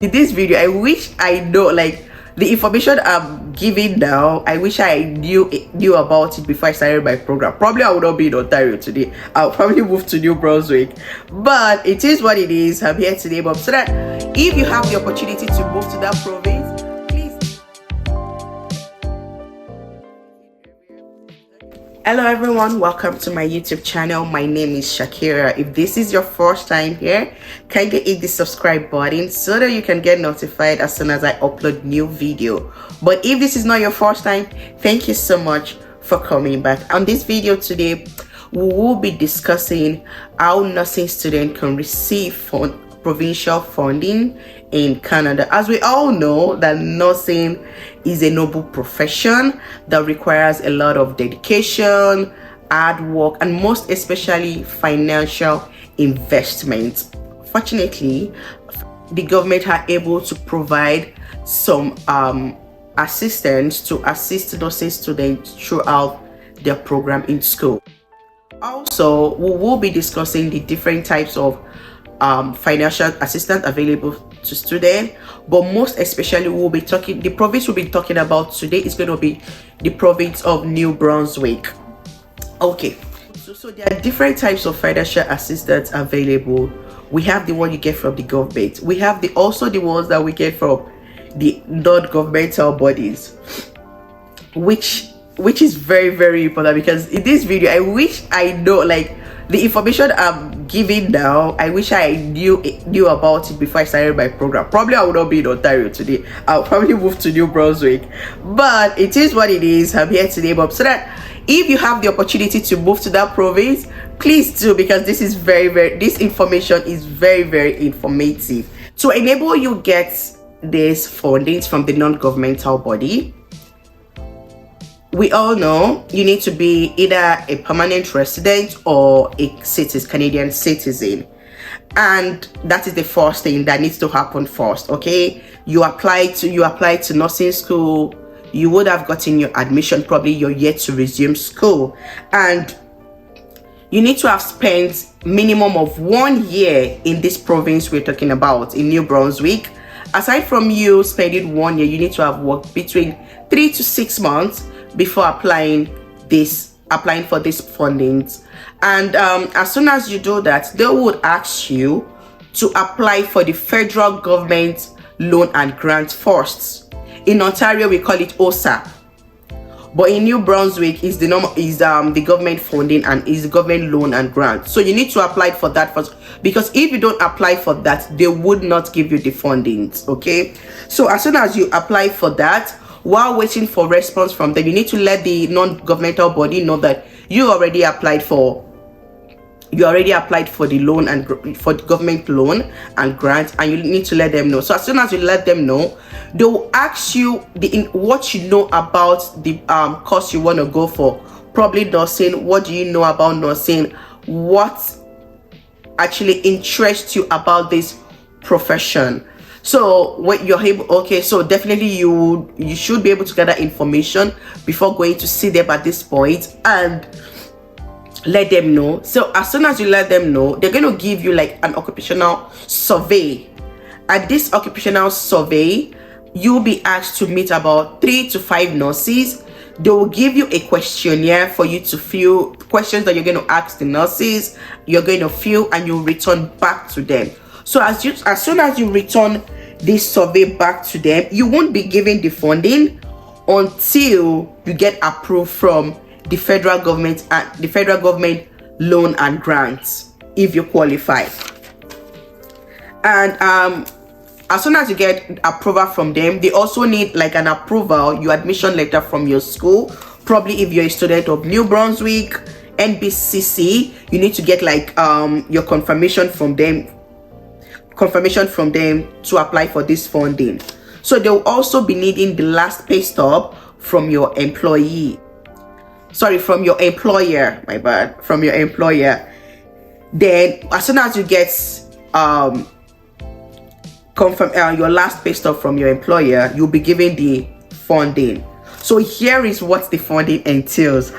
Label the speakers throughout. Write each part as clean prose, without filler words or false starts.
Speaker 1: In this video, I wish I know, like, the information I'm giving now, I wish I knew about it before I started my program. Probably I would not be in Ontario today. I'll probably move to New Brunswick, but it is what it is. I'm here today, but so that if you have the opportunity to move to that province, please. Hello everyone, welcome to my YouTube channel. My name is Shakira. If this is your first time here, kindly hit the subscribe button so that you can get notified as soon as I upload new video. But if this is not your first time, thank you so much for coming back. On this video today, we will be discussing how nursing students can receive provincial funding in Canada. As we all know, that nursing is a noble profession that requires a lot of dedication, hard work, and most especially financial investment. Fortunately, the government are able to provide some assistance to assist nursing students throughout their program in school. Also, we will be discussing the different types of financial assistance available to students, but most especially the province we'll be talking about today is going to be the province of New Brunswick. Okay, so there are different types of financial assistance available. We have the one you get from the government. We have also the ones that we get from the non-governmental bodies, which is very, very important, because in this video I wish I know, like, the information I'm giving now, I wish I knew about it before I started my program. Probably I would not be in Ontario today. I'll probably move to New Brunswick, but it is what it is. I'm here today, but so that if you have the opportunity to move to that province, please do, because this information is very, very informative. To enable you get these fundings from the non-governmental body, we all know you need to be either a permanent resident or a Canadian citizen, and that is the first thing that needs to happen first. Okay, you apply to nursing school. You would have gotten your admission, probably you're yet to resume school, and you need to have spent minimum of 1 year in this province we're talking about, in New Brunswick. Aside from you spending 1 year, you need to have worked between 3 to 6 months before applying for this fundings. And as soon as you do that, they would ask you to apply for the federal government loan and grant first. In Ontario we call it OSAP, but in New Brunswick is the government funding and is the government loan and grant. So you need to apply for that first, because if you don't apply for that, they would not give you the fundings. Okay, so as soon as you apply for that, while waiting for response from them, you need to let the non-governmental body know that you already applied for the loan and for the government loan and grant, and you need to let them know. So as soon as you let them know, they will ask you what you know about the course you want to go for. Probably nursing. What do you know about nursing? What actually interests you about this profession? So what you're able, okay, so definitely you should be able to gather information before going to see them at this point and let them know. So as soon as you let them know, they're going to give you like an occupational survey. At this occupational survey, you'll be asked to meet about 3 to 5 nurses. They will give you a questionnaire for you to fill, questions that you're going to ask the nurses, you're going to fill, and you return back to them. So as soon as you return this survey back to them, you won't be given the funding until you get approved from the federal government and the federal government loan and grants, if you qualify. And as soon as you get approval from them, they also need like an approval, your admission letter from your school. Probably if you're a student of New Brunswick, NBCC, you need to get like your confirmation from them to apply for this funding. So they'll also be needing the last pay stub from your employer. Then as soon as you get your last pay stub from your employer, you'll be given the funding. So here is what the funding entails.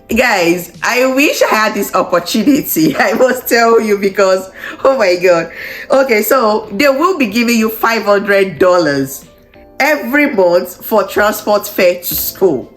Speaker 1: Guys, I wish I had this opportunity. I must tell you, because oh my god. Okay, so they will be giving you $500 every month for transport fare to school.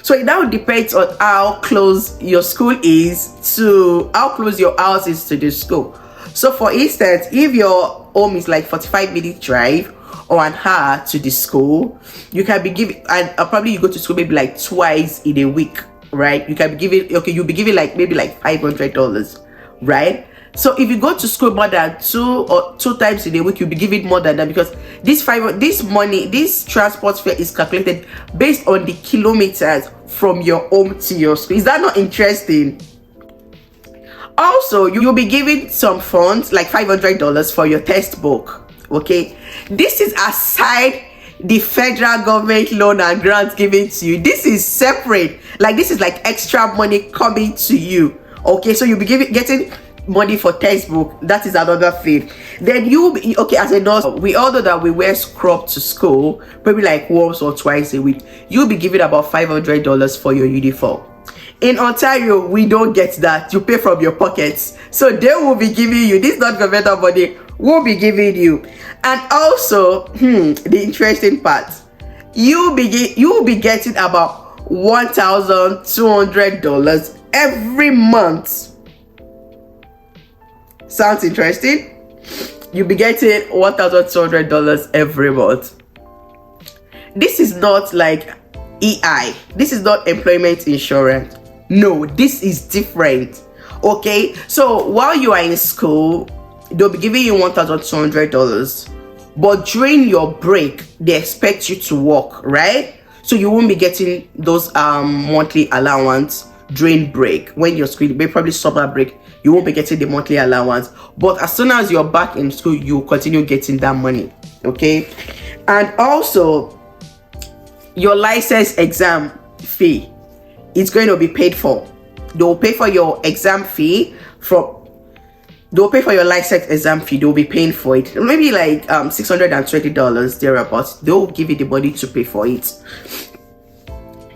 Speaker 1: So it now depends on how close your school is to how close your house is to the school. So for instance, if your home is like 45-minute drive or an hour to the school, you can be giving, and probably you go to school maybe like twice in a week, right? You can be giving, okay, you'll be giving like maybe like $500, right? So if you go to school more than two times in a week, you'll be giving more than that, because this transport fare is calculated based on the kilometers from your home to your school. Is that not interesting? Also, you'll be giving some funds like $500 for your textbook. Okay, this is aside the federal government loan and grants given to you. This is separate, like this is like extra money coming to you. Okay, so you'll be getting money for textbook. That is another thing. Then you'll be okay. As a nurse, we all know that we wear scrub to school probably like once or twice a week. You'll be giving about $500 for your uniform. In Ontario, we don't get that. You pay from your pockets, so they will be giving you, this non-governmental body will be giving you. And also the interesting part, you will be getting about $1,200 every month. Sounds interesting? You'll be getting $1,200 every month. This is not like EI. This is not employment insurance. No, this is different. Okay, so while you are in school, they'll be giving you $1,200, but during your break they expect you to work, right? So you won't be getting those monthly allowance during break. When you're school, maybe probably summer break, you won't be getting the monthly allowance, but as soon as you're back in school, you continue getting that money. Okay, and also your license exam fee, it's going to be paid for. They'll pay for your exam fee they'll pay for your license exam fee. They'll be paying for it, maybe like $620 thereabouts. They'll give you the money to pay for it.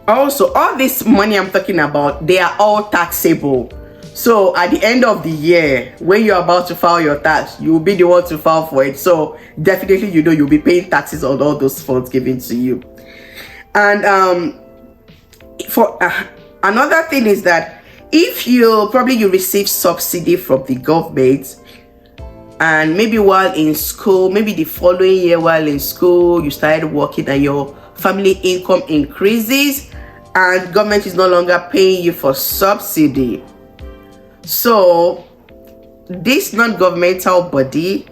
Speaker 1: Also, all this money I'm talking about, they are all taxable. So at the end of the year, when you're about to file your tax, you'll be the one to file for it. So definitely, you'll be paying taxes on all those funds given to you. And for another thing is that if you receive subsidy from the government, and maybe while in school, maybe the following year while in school, you started working and your family income increases and government is no longer paying you for subsidy, so this non-governmental body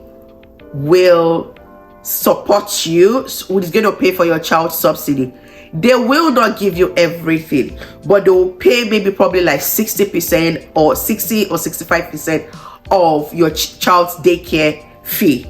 Speaker 1: will support you, so it's going to pay for your child subsidy. They will not give you everything, but they will pay maybe probably like 60% or 60 or 65% of your child's daycare fee.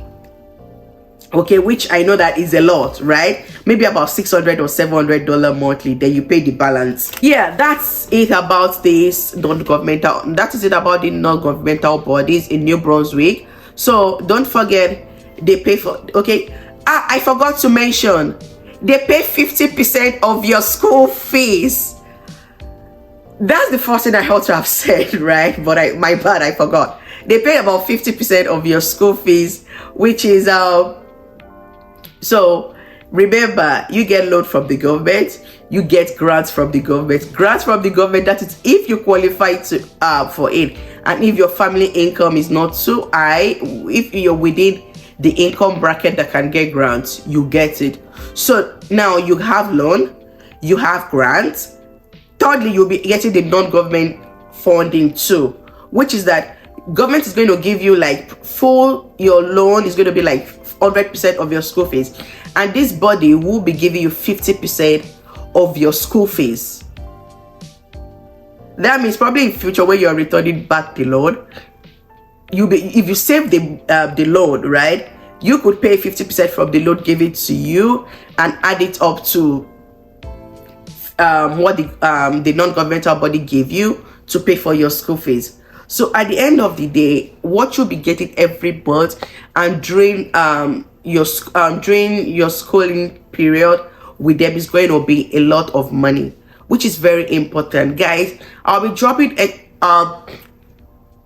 Speaker 1: Okay, which I know that is a lot, right? Maybe about $600 or $700 monthly. Then you pay the balance. Yeah, that's it about this non-governmental. That is it about the non-governmental bodies in New Brunswick. So don't forget, they pay for. Okay, I forgot to mention, they pay 50% of your school fees. That's the first thing I ought to have said, right? But my bad, I forgot. They pay about 50% of your school fees, which is so remember, you get loan from the government, you get grants from the government. Grants from the government, that is if you qualify to for it, and if your family income is not too high, if you're within the income bracket that can get grants, you get it. So now you have loan, you have grants. Thirdly, you'll be getting the non-government funding too, which is that government is going to give you like your loan is going to be like 100% of your school fees, and this body will be giving you 50% of your school fees. That means probably in future when you're returning back the loan, if you save the loan, right, you could pay 50% from the loan given to you and add it up to what the non-governmental body gave you to pay for your school fees. So at the end of the day, what you'll be getting every month and during your schooling period with them is going to be a lot of money. which is very important, guys. I'll be dropping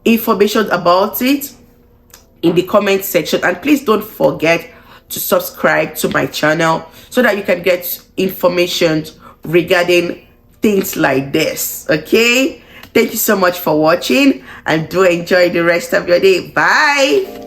Speaker 1: information about it in the comment section, and please don't forget to subscribe to my channel so that you can get information regarding things like this. Okay, thank you so much for watching, and do enjoy the rest of your day. Bye.